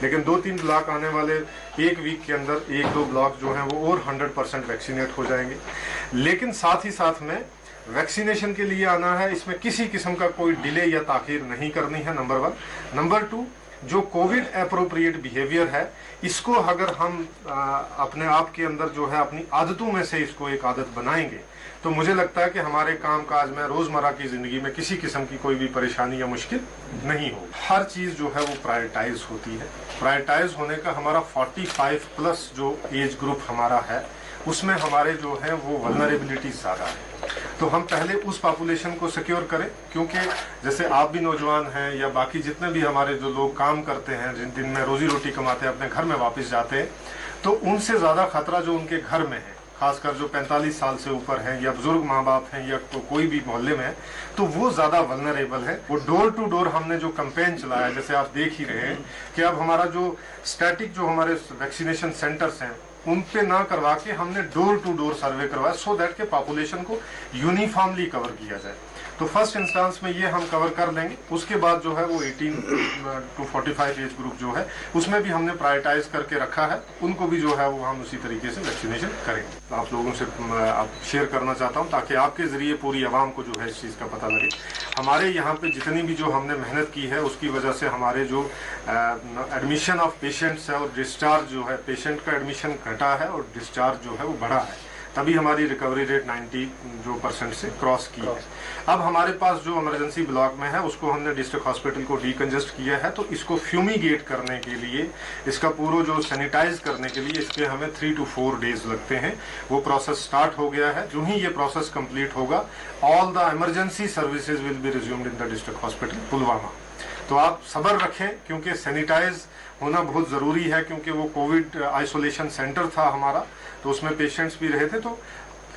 लेकिन 2-3 ब्लॉक आने वाले एक वीक के अंदर 1-2 ब्लॉक जो हैं वो और 100% वैक्सीनेट हो जाएंगे। लेकिन साथ ही साथ में वैक्सीनेशन के लिए आना है, इसमें किसी किस्म का कोई डिले या ताखीर नहीं करनी है, नंबर 1। नंबर 2, जो कोविड एप्रोप्रिएट बिहेवियर है इसको अगर हम अपने आप के अंदर जो है अपनी आदतों में से इसको एक आदत बनाएंगे तो मुझे लगता है कि हमारे काम काज में, रोजमर्रा की जिंदगी में किसी किस्म की कोई भी परेशानी या मुश्किल नहीं हो। हर चीज जो है वो प्रायोरिटाइज होती है। प्रायोरिटाइज होने का हमारा 45+ जो एज ग्रुप हमारा है उसमें हमारे जो है वो वल्नरेबिलिटी ज़्यादा है। तो हम पहले उस पॉपुलेशन को सिक्योर करें, क्योंकि जैसे आप भी नौजवान हैं या बाकी जितने भी हमारे जो लोग काम करते हैं, जिन दिन में रोजी रोटी कमाते हैं, अपने घर में वापस जाते हैं, तो उनसे ज़्यादा खतरा जो उनके घर में है, खासकर जो 45 साल से ऊपर हैं या बुजुर्ग माँ बाप हैं या कोई भी मोहल्ले में है, तो वो ज़्यादा वल्नरेबल है। वो डोर टू डोर हमने जो कैंपेन चलाया, जैसे आप देख ही रहे हैं कि अब हमारा जो स्टैटिक जो हमारे वैक्सीनेशन सेंटर्स हैं उन पे ना करवा के हमने डोर टू डोर सर्वे करवाया, सो दैट के पॉपुलेशन को यूनिफॉर्मली कवर किया जाए। तो फर्स्ट इंस्टेंस में ये हम कवर कर लेंगे। उसके बाद जो है वो 18 to 45 एज ग्रुप जो है उसमें भी हमने प्रायोरिटाइज करके रखा है, उनको भी जो है वो हम उसी तरीके से वैक्सीनेशन करेंगे। तो आप लोगों से आप शेयर करना चाहता हूँ ताकि आपके जरिए पूरी आवाम को जो है इस चीज़ का पता लगे। हमारे यहाँ पे जितनी भी जो हमने मेहनत की है उसकी वजह से हमारे जो एडमिशन ऑफ पेशेंट्स है और डिस्चार्ज जो है, पेशेंट का एडमिशन घटा है और डिस्चार्ज जो है वो बढ़ा है। तभी हमारी रिकवरी रेट 90% से क्रॉस की है। अब हमारे पास जो इमरजेंसी ब्लॉक में है उसको हमने डिस्ट्रिक्ट हॉस्पिटल को डीकंजेस्ट किया है, तो इसको फ्यूमिगेट करने के लिए, इसका पूरा जो सैनिटाइज करने के लिए इसके हमें 3 to 4 डेज लगते हैं। वो प्रोसेस स्टार्ट हो गया है। जो ही ये प्रोसेस कंप्लीट होगा, all the emergency services will be resumed in the district hospital Pulwama. तो आप सब्र रखें, क्योंकि सैनिटाइज होना बहुत ज़रूरी है, क्योंकि वो कोविड आइसोलेशन सेंटर था हमारा, तो उसमें पेशेंट्स भी रहे थे। तो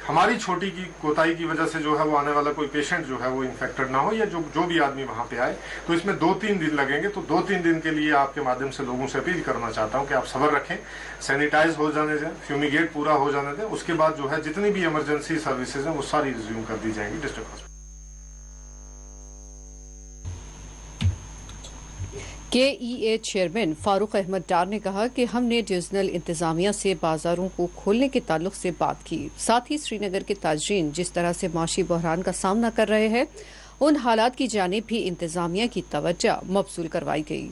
हमारी छोटी की कोताही की वजह से जो है वो आने वाला कोई पेशेंट जो है वो इन्फेक्टेड ना हो, या जो भी आदमी वहाँ पे आए, तो इसमें 2-3 दिन लगेंगे। तो 2-3 दिन के लिए आपके माध्यम से लोगों से अपील करना चाहता हूँ कि आप सब्र रखें, सैनिटाइज हो जाने दें, फ्यूमिगेट पूरा हो जाने दें। उसके बाद जो है जितनी भी इमरजेंसी सर्विसेज हैं वो सारी रिज्यूम कर दी जाएंगी district hospital. KEA chairman Farooq Ahmad Dar ने कहा कि हमने डिवीजनल इंतजामिया से बाजारों को खोलने के ताल्लुक से बात की। साथ ही श्रीनगर के ताजरीन जिस तरह से माशी बहरान का सामना कर रहे हैं, उन हालात की जानिब भी इंतजामिया की तवज्जो मबसूल करवाई गई।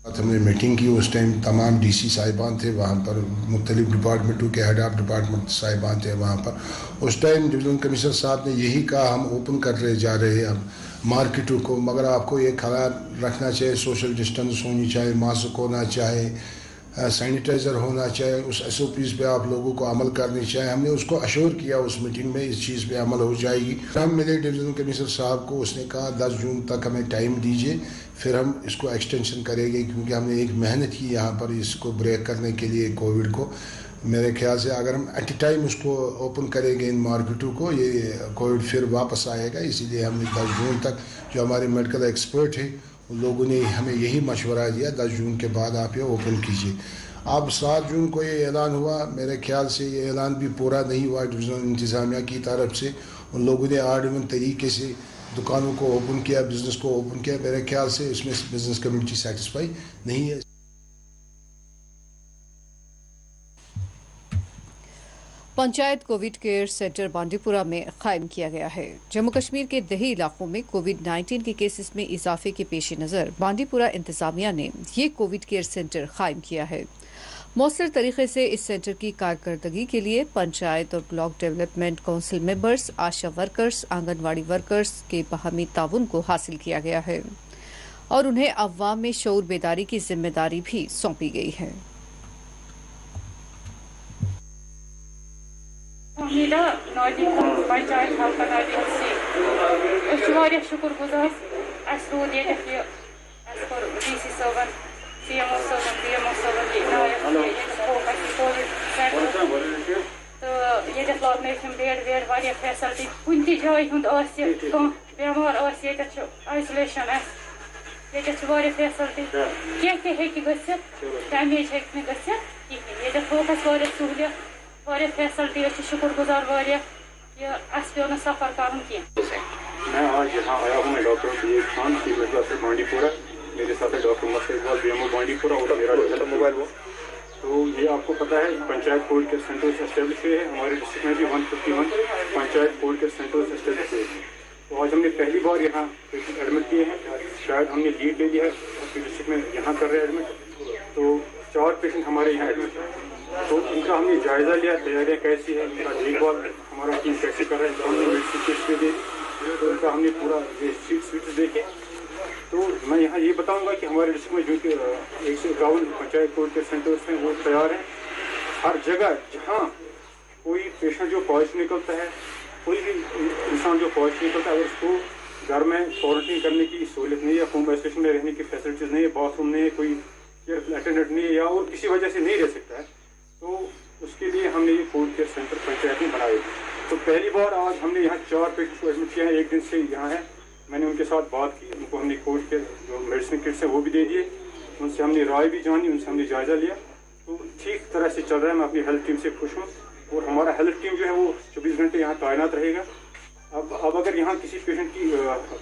हमने मीटिंग की, उस टाइम तमाम DC साहिबान थे वहाँ पर, मुख्तलिफ डिपार्टमेंटों के हेड ऑफ डिपार्टमेंट साहिबान थे वहाँ पर। उस टाइम डिवीजनल कमिश्नर साहब ने यही कहा हम ओपन कर रहे जा रहे हैं अब मार्केटों को, मगर आपको ये ख्याल रखना चाहिए, सोशल डिस्टेंस होनी चाहिए, मास्क होना चाहिए, सैनिटाइज़र होना चाहिए, उस SOPs पे आप लोगों को अमल करनी चाहिए। हमने उसको अश्योर किया उस मीटिंग में इस चीज़ पे अमल हो जाएगी। हम मिले डिवीजनल कमिश्नर साहब को, उसने कहा 10 जून तक हमें टाइम दीजिए, फिर हम इसको एक्सटेंशन करेंगे, क्योंकि हमने एक मेहनत की यहाँ पर इसको ब्रेक करने के लिए कोविड को। मेरे ख्याल से अगर हम एट ए टाइम उसको ओपन करेंगे इन मार्केटों को, ये कोविड फिर वापस आएगा। इसीलिए हमने 10 जून तक, जो हमारे मेडिकल एक्सपर्ट है उन लोगों ने हमें यही मशवरा दिया 10 जून के बाद आप ये ओपन कीजिए। अब 7 जून को ये ऐलान हुआ, मेरे ख्याल से ये ऐलान भी पूरा नहीं हुआ डिवीजनल इंतज़ामिया की तरफ से। उन लोगों ने आर्डमेंट तरीके से दुकानों को ओपन किया, बिज़नेस को ओपन किया। मेरे ख्याल से इसमें बिज़नेस कम्युनिटी सेटिस्फाई नहीं है। Panchayat Covid care centre Bandipora में कायम किया गया है। जम्मू कश्मीर के दही इलाकों में कोविड-19 के केसेस में इजाफे के पेश नज़र बांडीपुरा इंतजामिया ने ये कोविड केयर सेंटर कायम किया है। मौसर तरीके से इस सेंटर की कारकर्दगी के लिए पंचायत और ब्लॉक डेवलपमेंट काउंसिल मेंबर्स, आशा वर्कर्स, आंगनवाड़ी वर्कर्स के बाहमी ताउन को हासिल किया गया है और उन्हें अवाम में शऊर बेदारी की जिम्मेदारी भी सौंपी गई है। पंचायत हल्का शुक्र गुजार रूद ये DC साहब CMO साहब DMO साहब तो ये लाइन बेड वारिया फैसिलिटी कुन ती जाय हुंद बेमार आइसोलेशन ये फैसिलिटी क्या हेकि गसित डैमेज हेकि न गसित ये फोकस वारिया सहूलियत वारिया फैसिलिटी शुक्र गुजार वारिया ये पे न सफर कर। मैं आज यहाँ आया हूँ, मैं doctor BA Khan, chief medical officer Bandipora. मेरे साथ है डॉक्टर मसर इकबाल, BMO बांडीपुरा, और मेरा मोबाइल वो। तो ये आपको पता है panchayat Covid care centres establish हुए हैं हमारे डिस्ट्रिक्ट में भी 151 panchayat Covid care centres establish हुए हैं। तो आज हमने पहली बार यहाँ पेशेंट एडमिट किए हैं, शायद हमने लीड ले लिया है अपनी डिस्ट्रिक्ट में, यहाँ कर रहे हैं एडमिट। तो 4 पेशेंट हमारे यहाँ एडमिट हैं। तो उनका हमने जायज़ा लिया, तैयारियाँ कैसी है, उनका देखभाल हमारा टीम कैसे कर रहा है, हमने मेडिसिन किट्स भी दी, तो उनका हमने पूरा ये स्वीट्स देखे। तो मैं यहाँ ये बताऊँगा कि हमारे डिस्ट्रिक्ट में जो कि 151 पंचायत कोविड केयर सेंटर्स हैं वो तैयार हैं। हर जगह जहाँ कोई पेशेंट जो पॉजिटिव निकलता है, कोई भी इंसान जो पॉजिटिव निकलता है, अगर उसको घर में क्वारंटीन करने की सहूलियत नहीं है, होम आइसोलेशन में रहने की फैसिलिटीज़ नहीं है, बाथरूम नहीं है, कोई केयर अटेंडेंट नहीं है, या और किसी वजह से नहीं रह सकता है, तो उसके लिए हमने ये कोविड केयर सेंटर पंचायत में बनाए। तो पहली बार आज हमने यहाँ 4 पेशेंट को एडमिट किया है, एक दिन से यहाँ है। मैंने उनके साथ बात की, उनको हमने कोविड केयर जो मेडिसिन किट्स है वो भी दे दिए, उनसे हमने राय भी जानी, उनसे हमने जायज़ा लिया। तो ठीक तरह से चल रहा है। मैं अपनी हेल्थ टीम से खुश हूँ और हमारा हेल्थ टीम जो है वो 24 घंटे यहाँ तैनात रहेगा। अब अगर यहाँ किसी पेशेंट की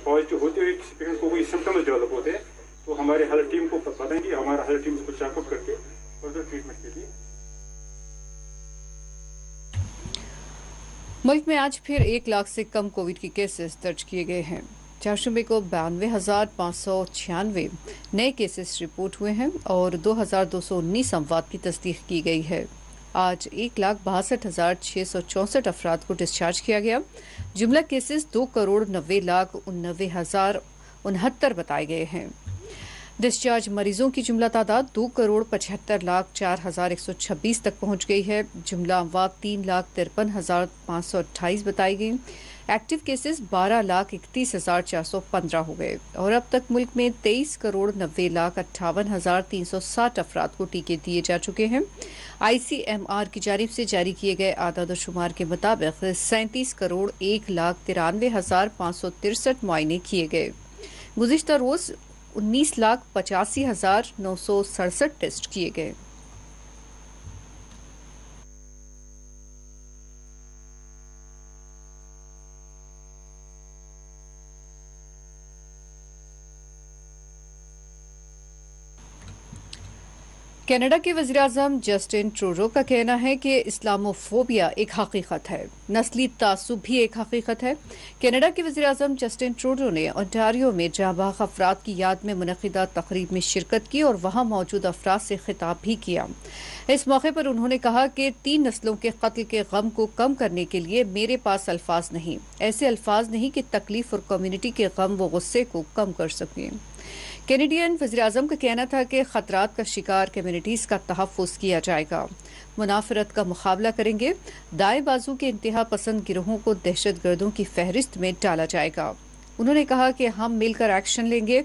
पॉजिटिव होते हुए किसी पेशेंट को कोई सिम्टम्स डेवलप होते हैं तो हमारे हेल्थ टीम को बताएंगे, हमारा हेल्थ टीम उसको चेकअप करके फर्दर ट्रीटमेंट के लिए। मुल्क में आज फिर 1 लाख से कम कोविड के केसेस दर्ज किए गए हैं। चारशंबे को 92,596 नए केसेस रिपोर्ट हुए हैं और 2,219 अमवात की तस्दीक की गई है। आज 1,62,664 अफराद को डिस्चार्ज किया गया। जुमला केसेस 2,90,99,069 बताए गए हैं। डिस्चार्ज मरीजों की जुमला तादाद 2,75,04,126 तक पहुंच गई है। जुमला अमवात 3,53,528 बताई गई। एक्टिव केसेस 12,31,415 हो गए और अब तक मुल्क में 23,90,58,360 अफराद को टीके दिए जा चुके हैं। ICMR की जानिब से जारी किए गए आदाद शुमार के मुताबिक 37,1,93,563 मुआयने किए गए। गुज़िश्ता रोज 19,85,967 टेस्ट किए गए। कनाडा के वज़ीर-ए-आज़म जस्टिन ट्रूडो का कहना है कि इस्लामोफोबिया एक हकीकत है, नस्ली तासुब भी एक हकीकत है। कनाडा के वज़ीर-ए-आज़म जस्टिन ट्रूडो ने ओंटारियो में जांबाज अफराद की याद में मुनक़िदा तकरीब में शिरकत की और वहां मौजूद अफराद से खिताब भी किया। इस मौके पर उन्होंने कहा कि 3 नस्लों के कत्ल के गम को कम करने के लिए मेरे पास अल्फाज नहीं, ऐसे अल्फाज नहीं कि तकलीफ और कम्युनिटी के गम व गुस्से को कम कर सकें। कैनेडियन वज़ीर-ए-आज़म का कहना था कि खतरात का शिकार कम्युनिटीज़ का तहफ़्फ़ुज़ किया जाएगा, मुनाफरत का मुकाबला करेंगे, दाएं बाजू के इंतहा पसंद गिरोहों को दहशतगर्दों की फहरिस्त में डाला जाएगा। उन्होंने कहा कि हम मिलकर एक्शन लेंगे,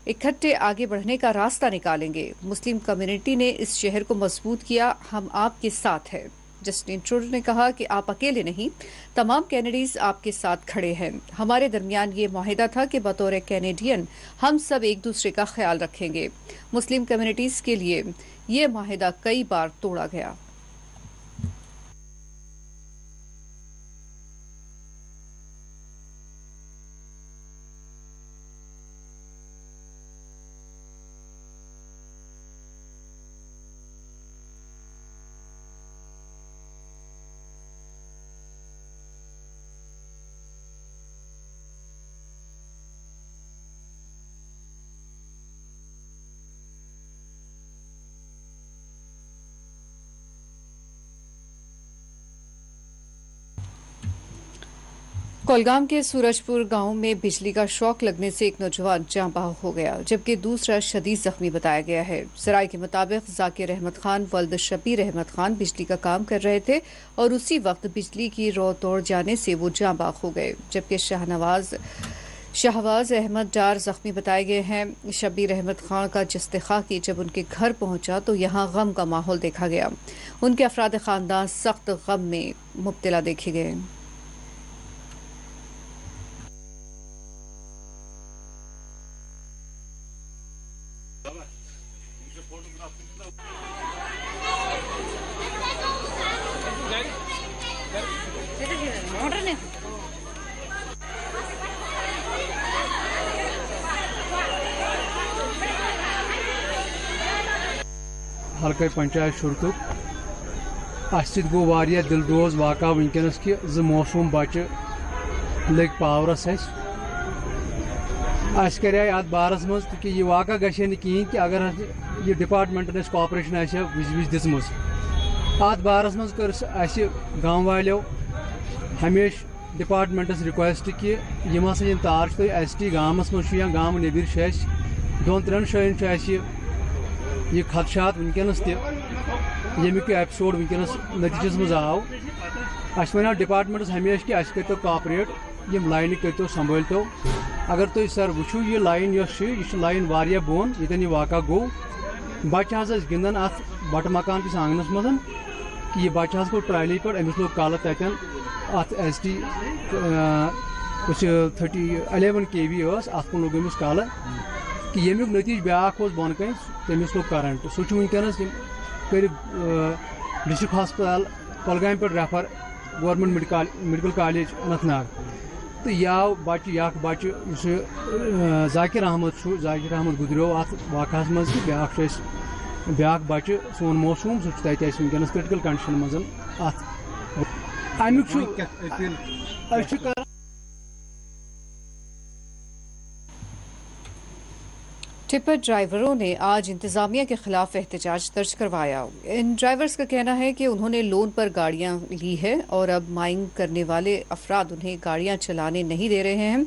इकट्ठे आगे बढ़ने का रास्ता निकालेंगे। मुस्लिम कम्युनिटी ने इस शहर को मजबूत किया, हम आपके साथ हैं। जस्टिन ट्रूडो ने कहा कि आप अकेले नहीं, तमाम कैनेडीज आपके साथ खड़े हैं। हमारे दरमियान ये मुआहिदा था कि बतौर कैनेडियन हम सब एक दूसरे का ख्याल रखेंगे। मुस्लिम कम्युनिटीज के लिए ये मुआहिदा कई बार तोड़ा गया। कोलगाम के सूरजपुर गांव में बिजली का शॉक लगने से एक नौजवान जाँ बहक हो गया, जबकि दूसरा शदीद जख्मी बताया गया है। जराये के मुताबिक जाकिर अहमद खान वल्द शबीर अहमद खान बिजली का काम कर रहे थे और उसी वक्त बिजली की रो तोड़ जाने से वो जाँ बहक हो गए, जबकि शाहवाज अहमद डार जख्मी बताए गए हैं। शबीर अहमद खान का जस्तिखा की जब उनके घर पहुंचा तो यहां गम का माहौल देखा गया। उनके अफराद खानदान सख्त गम में मुब्तला देखे गए। हल्के पंचायत शुरतुक गो वारिया दिलदोज वाक़ा वनकस कि मौसूम बच्चे लग पावरस करे अत बारस मज कि यह वाक़ा गहे न कहें कि अगर यह डिपार्टमेंटन कॉपरेशन विज विज दिम अत बारस मज कर गाँव वालों हमेश डिपार्टमेंटस रिक्वेस्ट कि यम हसा तार ST गामस मज या गाम नबिर 2-3 जायन यह खदशात वनकस तमिक एपिसोड वनकस नतीजस मज आव वन डिपार्टमेंटस हमेशा कि करो कॉपरेट यम लाइन करो संभलो। अगर तुम सर वो यह लाइन यह लाइन वारिया बोन ये वाक़ा गो बच्चे गिंदन अत बट मकान किस आंगनस मज कि यह बच्चे गो ट्राली पे अमिस लोग कल तन अत ST 11 kV अत कुन लोग अमिस कल कि यमुक नतीज ब्याख बन कन तमिस लोग करंट सह वनकस कर डिस्ट्रिक्ट हस्पताल कुलगाम पे refer government medical college Anantnag तो यह बच्चे बच्चे जाकिर अहमद गुजरो अत वाक़ मज कि ब्याख बच्चे सोन मौसूम सह वनकस क्रिटिकल कंडीशन मज अत अमुक टिप्पर ड्राइवरों ने आज इंतजामिया के खिलाफ एहतजाज दर्ज करवाया। इन ड्राइवर्स का कहना है कि उन्होंने लोन पर गाड़ियां ली है और अब माइंग करने वाले अफराद उन्हें गाड़ियां चलाने नहीं दे रहे हैं।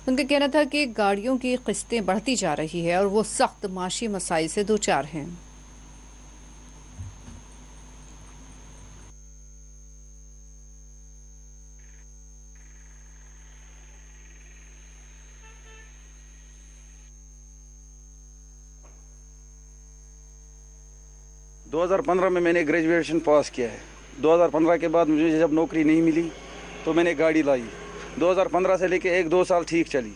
उनका कहना था कि गाड़ियों की किस्तें बढ़ती जा रही है और वो सख्त माशी मसाइल से दो चार हैं। दो 2015 में मैंने ग्रेजुएशन पास किया है। 2015 के बाद मुझे जब नौकरी नहीं मिली तो मैंने गाड़ी लाई। 2015 से लेके 1-2 साल ठीक चली,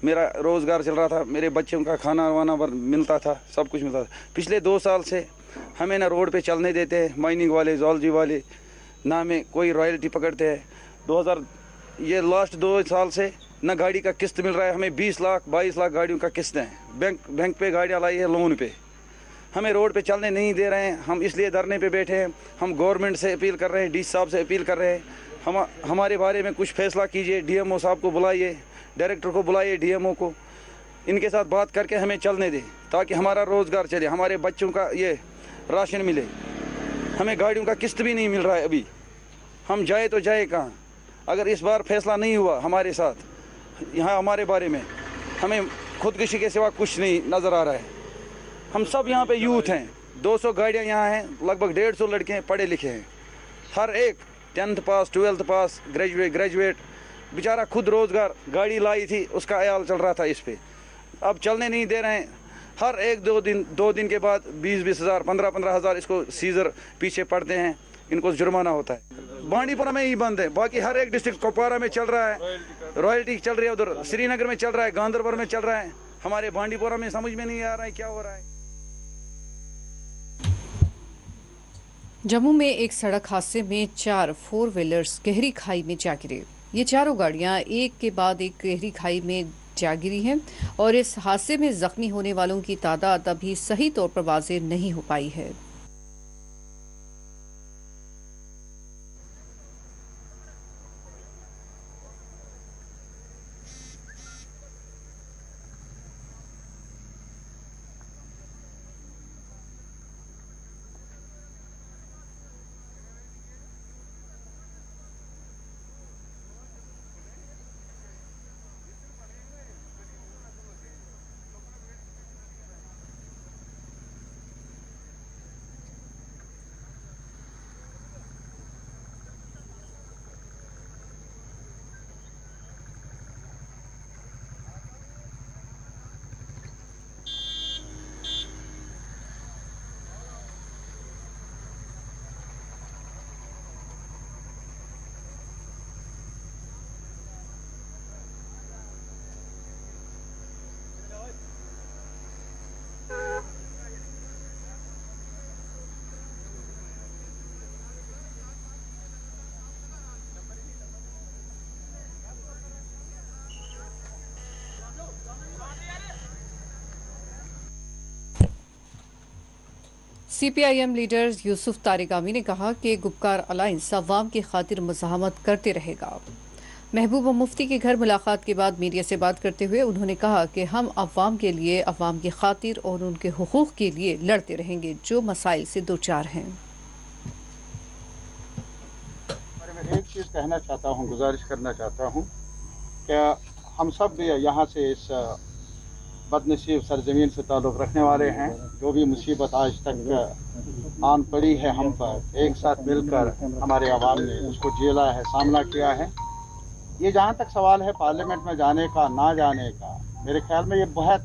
मेरा रोज़गार चल रहा था, मेरे बच्चों का खाना वाना मिलता था, सब कुछ मिलता था। पिछले 2 साल से हमें ना रोड पे चलने देते हैं माइनिंग वाले, जॉलजी वाले, ना हमें कोई रॉयल्टी पकड़ते हैं। ये लास्ट 2 साल से ना गाड़ी का किस्त मिल रहा है हमें। 20 लाख 22 लाख गाड़ियों का किस्त है। बैंक पे गाड़ियाँ लाई है लोन पे, हमें रोड पे चलने नहीं दे रहे हैं। हम इसलिए धरने पे बैठे हैं। हम गवर्नमेंट से अपील कर रहे हैं, डीसी साहब से अपील कर रहे हैं, हमारे बारे में कुछ फैसला कीजिए। डीएमओ साहब को बुलाइए, डायरेक्टर को बुलाइए, डीएमओ को, इनके साथ बात करके हमें चलने दें ताकि हमारा रोज़गार चले, हमारे बच्चों का ये राशन मिले। हमें गाड़ियों का किस्त भी नहीं मिल रहा है अभी, हम जाए तो जाए कहाँ? अगर इस बार फैसला नहीं हुआ हमारे साथ यहाँ हमारे बारे में, हमें खुदकुशी के सिवा कुछ नहीं नज़र आ रहा है। हम सब यहाँ पे यूथ हैं, 200 गाड़ियाँ यहाँ हैं, लगभग 150 लड़के हैं, पढ़े लिखे हैं। हर एक 10th पास, 12th पास, ग्रेजुएट बेचारा खुद रोज़गार गाड़ी लाई थी, उसका अयाल चल रहा था इस पे। अब चलने नहीं दे रहे हैं। हर एक 2 दिन के बाद 20-20 हज़ार, 15-15 हज़ार इसको सीजर पीछे पड़ते हैं, इनको जुर्माना होता है। बांडीपुरा में ही बंद है, बाकी हर एक डिस्ट्रिक्ट कुपवारा में चल रहा है, रॉयल्टी चल रही है, उधर श्रीनगर में चल रहा है, गांधरबल में चल रहा है। हमारे बांडीपुरा में समझ में नहीं आ रहा है क्या हो रहा है। जम्मू में एक सड़क हादसे में 4 4 व्हीलर्स गहरी खाई में जा गिरे। ये चारों गाड़ियां एक के बाद एक गहरी खाई में जा गिरी हैं और इस हादसे में जख्मी होने वालों की तादाद अभी सही तौर पर वाज़ेह नहीं हो पाई है। CPIM लीडर यूसुफ तारिगामी ने कहा कि गुपकार अलायंस अवाम की खातिर मुज़ाहमत करते रहेगा। महबूबा मुफ्ती के घर मुलाकात के बाद मीडिया से बात करते हुए उन्होंने कहा कि हम अवाम के लिए, अवाम की खातिर और उनके हुकूक के लिए लड़ते रहेंगे जो मसाइल से दो चार हैं। मैं एक चीज़ कहना चाहता हूँ, गुजारिश करना चाहता हूँ कि हम सब भी यहाँ से इस बदनसीब सरजमीन से ताल्लुक़ रखने वाले हैं। जो भी मुसीबत आज तक आन पड़ी है हम पर, एक साथ मिलकर हमारे आवाम ने उसको झेला है, सामना किया है। ये जहाँ तक सवाल है पार्लियामेंट में जाने का ना जाने का, मेरे ख्याल में ये बहुत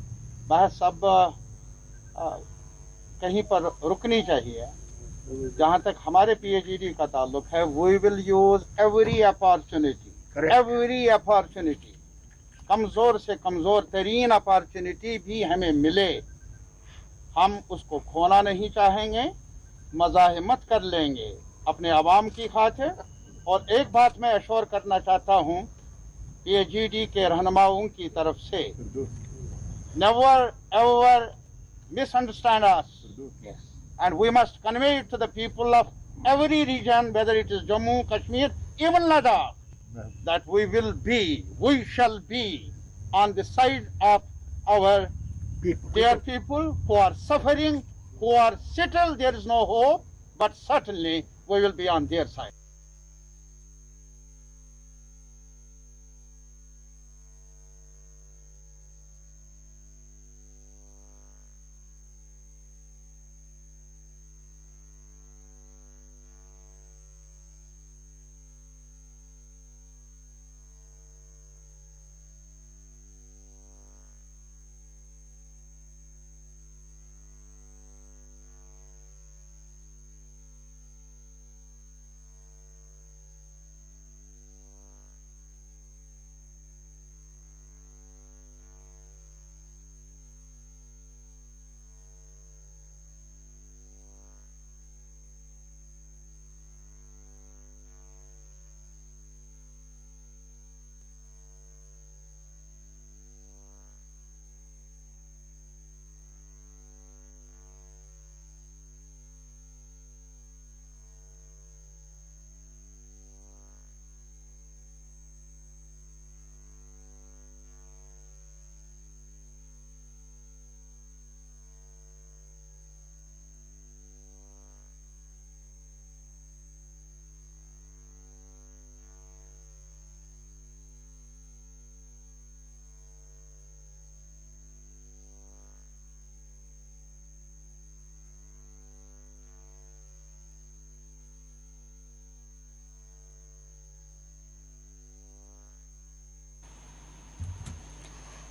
बहस सब कहीं पर रुकनी चाहिए। जहाँ तक हमारे PhD का ताल्लुक है, we will use every opportunity, कमज़ोर से कमज़ोर तरीन अपॉर्चुनिटी भी हमें मिले, हम उसको खोना नहीं चाहेंगे, मज़ाहमत कर लेंगे अपने आवाम की खातिर। और एक बात मैं अश्योर करना चाहता हूँ PhD के रहनुमाओं की तरफ से, never ever misunderstand us, and we must convey it to the people of every region, whether it is Jammu, Kashmir, even Ladakh, that we shall be on the side of our people. They are people who are suffering, who are settled, there is no hope, but certainly we will be on their side.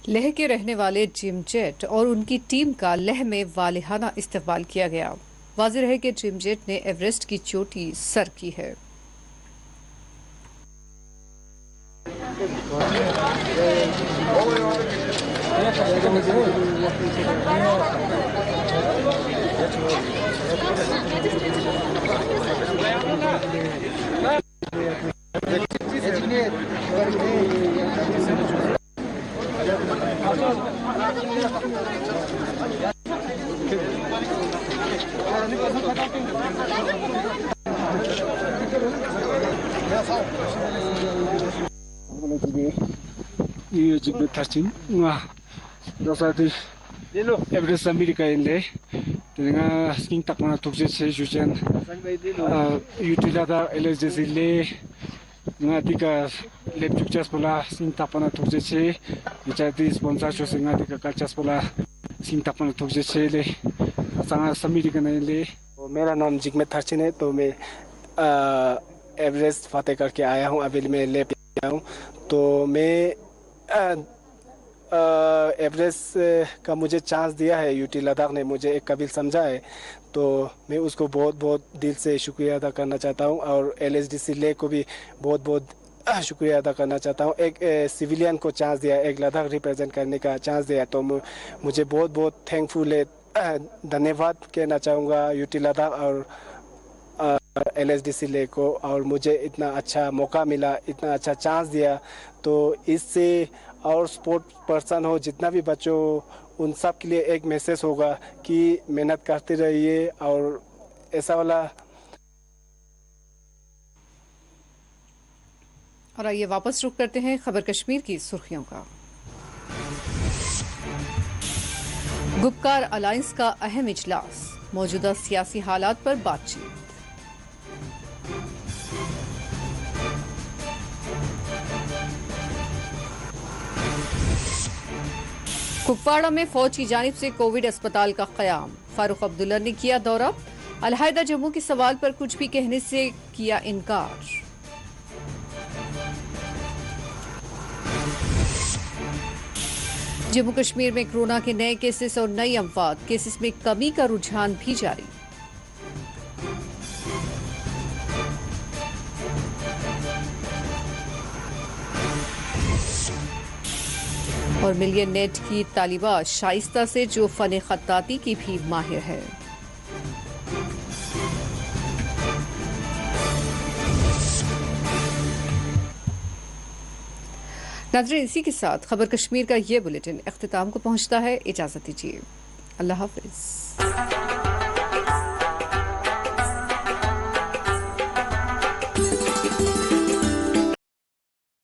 Leh के रहने वाले जिम जेट और उनकी टीम का लेह में वालिहाना इस्तकबाल किया गया। वाज़ेह है कि जिम जेट ने एवरेस्ट की चोटी सर की है। Ini juga tercing, wah, dosa tu. Everest Amerika ini, dengan skin tak mana tukar saya jualan. Utilada LSD ini, dengan tiga lab tukar sekolah skin tak mana tukar saya. Jadi sponsor juga tiga kaca sekolah skin tak mana tukar saya. Sangat Amerika ini. मेरा नाम जिगमेत थर्चिन है। तो मैं एवरेस्ट फतेह करके आया हूँ। अभी मैं ले आया हूँ। तो मैं एवरेस्ट का मुझे चांस दिया है, यूटी लद्दाख ने मुझे एक काबिल समझा है। तो मैं उसको बहुत बहुत दिल से शुक्रिया अदा करना चाहता हूँ और LSDC ले को भी बहुत बहुत शुक्रिया अदा करना चाहता हूँ। एक सिविलियन को चांस दिया, एक लद्दाख रिप्रेजेंट करने का चांस दिया, तो मुझे बहुत बहुत थैंकफुल है, धन्यवाद कहना चाहूँगा यूटी लद्दाख और LSDC ले को। और मुझे इतना अच्छा मौका मिला, इतना अच्छा चांस दिया, तो इससे और स्पोर्ट पर्सन हो जितना भी बच्चों, उन सब के लिए एक मैसेज होगा कि मेहनत करते रहिए और ऐसा वाला। और आइए वापस रुक करते हैं खबर कश्मीर की सुर्खियों का। गुपकार अलायंस का अहम इजलास, मौजूदा सियासी हालात पर बातचीत। कुपवाड़ा में फौज की जानिब से कोविड अस्पताल का क़याम, फारूक अब्दुल्ला ने किया दौरा। अलहायदा जम्मू के सवाल पर कुछ भी कहने से किया इनकार। जम्मू कश्मीर में कोरोना के नए केसेस और नई अमवात, केसेस में कमी का रुझान भी जारी। और मिलियन नेट की तालिबा शाइस्ता से, जो फन खत्ताती की भी माहिर है। नाज़रीन, इसी के साथ खबर कश्मीर का ये बुलेटिन इख्तिताम को पहुंचता है। इजाजत दीजिए, अल्लाह हाफिज।